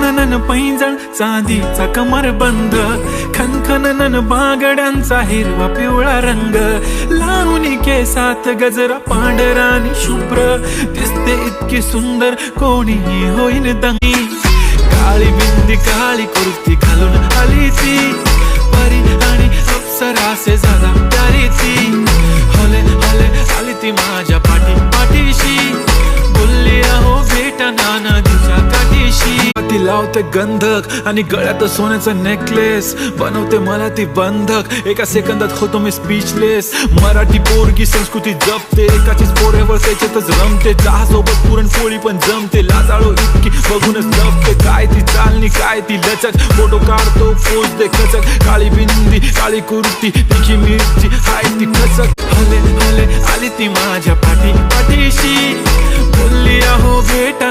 खनखनन पैंजण चांदीचा कमरबंद, खनखनन बागड्यांचा हिरवा पिवळा रंग, लावणी केसात गजरा पांढरा आणि शुभ्र, दिसते इतकी सुंदर कोणीही होईल दंगी. काळी बिंदी काळी कुर्ती घालून आली ती, परी आणि अप्सरासे झाला प्यारी ती. हले हले आली ती माझ्या पाठीशी, बोलली अहो भेटा नदीच्या काठीशी. ती लावते गंधक आणि गळ्यात सोन्याचं नेकलेस, बनवते मला ती बंधक, एका सेकंदात होतो मी स्पीचलेस. मराठी पोरगी संस्कृती जपते, एकाचीच पोरेवर त्याच्यातच रमते, चहा सोबत पुरणपोळी पण जमते, लाजाळू इतकी बघूनच जपते. काय ती चालणी काय ती लचक, फोटो काढतो पोच दे खचक, काळी बिंदी काळी कुर्ती तिखी मिरची हाय ती खचक. हले हले आली ती माझ्या पाठीशी, बोलली अहो भेटा